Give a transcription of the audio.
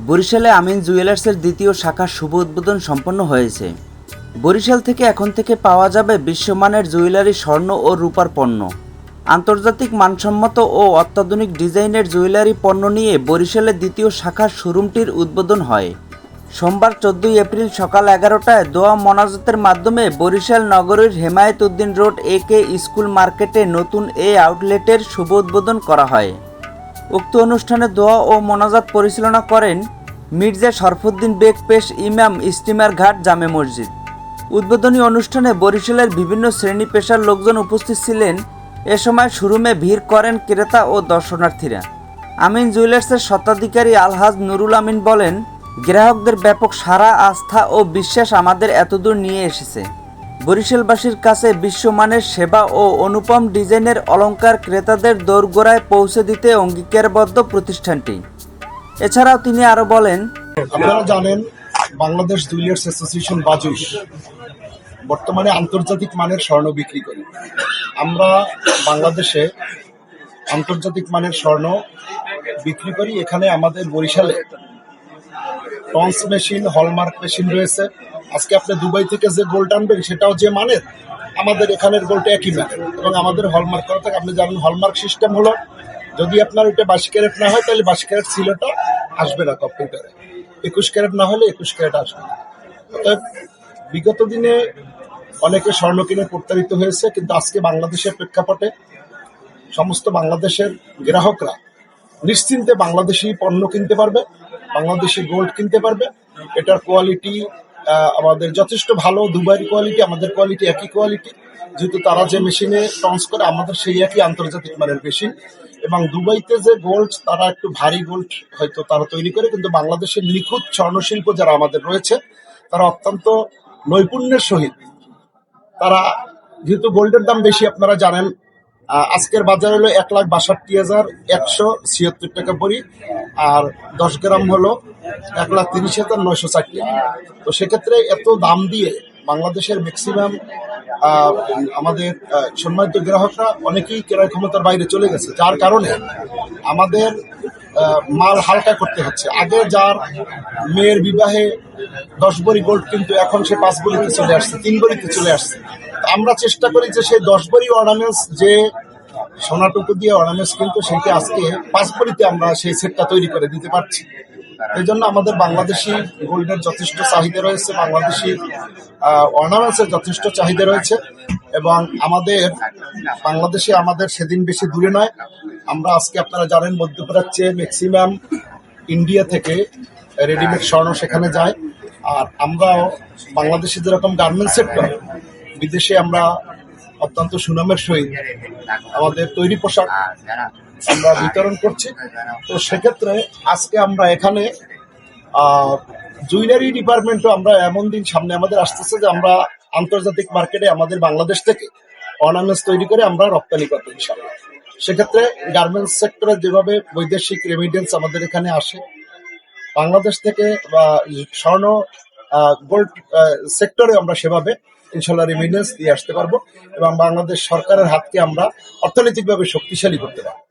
বরিশালে আমিন জুয়েলার্সের দ্বিতীয় শাখার শুভ উদ্বোধন সম্পন্ন হয়েছে। বরিশাল থেকে এখন থেকে পাওয়া যাবে বিশ্বমানের জুয়েলারি, স্বর্ণ ও রূপার পণ্য। আন্তর্জাতিক মানসম্মত ও অত্যাধুনিক ডিজাইনের জুয়েলারি পণ্য নিয়ে বরিশালের দ্বিতীয় শাখার শোরুমটির উদ্বোধন হয় সোমবার 14 এপ্রিল সকাল 11টায় দোয়া মোনাজাতের মাধ্যমে বরিশাল নগরীর Hemayet Uddin road AK school মার্কেটে নতুন এই আউটলেটের শুভ উদ্বোধন করা হয়। উক্ত অনুষ্ঠানে দোয়া ও মোনাজাত পরিচালনা করেন মির্জা শরফুদ্দিন বেগ পেশ ইমাম, স্টিমার ঘাট জামে মসজিদ। উদ্বোধনী অনুষ্ঠানে বরিশালের বিভিন্ন শ্রেণী পেশার লোকজন উপস্থিত ছিলেন। এ সময় শোরুমে ভিড় করেন ক্রেতা ও দর্শনার্থীরা। আমিন জুয়েলার্সের স্বত্বাধিকারী আলহাজ নুরুল আমিন বলেন, গ্রাহকদের ব্যাপক সাড়া, আস্থা ও বিশ্বাস আমাদের এতদূর নিয়ে এসেছে। বরিশালবাসীর কাছে বিশ্বমানের সেবা ও অনুপম ডিজাইনের অলংকার ক্রেতাদের দোরগোড়ায় পৌঁছে দিতে অঙ্গীকারবদ্ধ প্রতিষ্ঠানটি। এছাড়াও তিনি আরও বলেন, আপনারা জানেন বাংলাদেশ জুয়েলার্স অ্যাসোসিয়েশন বাজুস বর্তমানে আন্তর্জাতিক মানের স্বর্ণ বিক্রি করি। আমরা বাংলাদেশে আন্তর্জাতিক মানের স্বর্ণ বিক্রি করি। এখানে আমাদের বরিশালে টন্স মেশিন, হলমার্ক মেশিন রয়েছে। আজকে আপনি দুবাই থেকে যে গোল্ড আনবেন সেটাও যে মানের, আমাদের এখানের গোল্ড একই মানের এবং আমাদের হলমার্ক করা থাকে। আপনি জানেন হলমার্ক সিস্টেম হলো, যদি আপনার ওইটা 22 ক্যারেট না হয় তাহলে 22 ক্যারেট সিলটা আসবে না কম্পিউটারে, 21 ক্যারেট না হলে 21 ক্যারেট আসবে না। অতএব বিগত দিনে অনেকে স্বর্ণ কিনে প্রতারিত হয়েছে, কিন্তু আজকে বাংলাদেশের প্রেক্ষাপটে সমস্ত বাংলাদেশের গ্রাহকরা নিশ্চিন্তে বাংলাদেশি পণ্য কিনতে পারবে, বাংলাদেশি গোল্ড কিনতে পারবে। এটার কোয়ালিটি আমাদের যথেষ্ট ভালো। দুবাইয়ের কোয়ালিটি, আমাদের কোয়ালিটি একই কোয়ালিটি, যেহেতু তারা যে মেশিনে টন্স করে আমাদের সেই একই আন্তর্জাতিক মানের মেশিন। এবং দুবাইতে যে গোল্ড, তারা একটু ভারী গোল্ড হয়তো তারা তৈরি করে, কিন্তু বাংলাদেশের নিখুঁত স্বর্ণশিল্প যারা আমাদের রয়েছে তারা অত্যন্ত নৈপুণ্যের সহিত তারা, যেহেতু গোল্ডের দাম বেশি আপনারা জানেন, আজকের বাজার হলো 1,62,176 টাকা পরি, আর 10 গ্রাম হলো 1,30,960 টাকা। তো সেক্ষেত্রে এত দাম দিয়ে বাংলাদেশের ম্যাক্সিমাম আমাদের সম্মানিত গ্রাহকরা অনেকেই ক্রয় ক্ষমতার বাইরে চলে গেছে, যার কারণে আমাদের মাল হালকা করতে হচ্ছে। আগে যার মেয়ের বিবাহে 10 ভরি গোল্ড, কিন্তু এখন সে 5 ভরিতে চলে আসছে, 3 ভরিতে চলে আসছে। আমরা চেষ্টা করি যে সেই 10 ভরি অর্নামেন্টস, যে সোনাটুকু দিয়ে অর্নামেন্টস, কিন্তু সেইটা আজকে 5 ভরিতে আমরা সেই সেটটা তৈরি করে দিতে পারছি। এই জন্য আমাদের বাংলাদেশি গোল্ডের যথেষ্ট চাহিদা রয়েছে, বাংলাদেশি অর্নামেন্টসের যথেষ্ট চাহিদা রয়েছে। এবং আমাদের বাংলাদেশে আমাদের সেদিন বেশি দূরে নয়, আমরা আজকে আপনারা জানেন মধ্যপ্রাচ্যে ম্যাক্সিমাম ইন্ডিয়া থেকে রেডিমেড স্বর্ণ সেখানে যায়। আর আমরাও বাংলাদেশে যেরকম গার্মেন্টস সেক্টর, বিদেশে আমরা অত্যন্ত সুনামের সহিত আমাদের তৈরি পোশাক আমরা বিতরণ করছি। তো সেক্ষেত্রে আজকে আমরা এখানে জুয়েলারি ডিপার্টমেন্টও আমরা এমন দিন সামনে আমাদের আসতেছে যে আমরা আন্তর্জাতিক মার্কেটে আমাদের বাংলাদেশ থেকে অর্নামেন্টস তৈরি করে আমরা রপ্তানি করবো ইনশাআল্লাহ। সেক্ষেত্রে গার্মেন্টস সেক্টরে যেভাবে বৈদেশিক রেমিটেন্স আমাদের এখানে আসে, বাংলাদেশ থেকে স্বর্ণ গোল্ড সেক্টরে আমরা সেভাবে ইনশাআল্লাহ রেমিটেন্স দিয়ে আসতে পারবো এবং বাংলাদেশ সরকারের হাতকে আমরা অর্থনৈতিকভাবে শক্তিশালী করতে পারবো।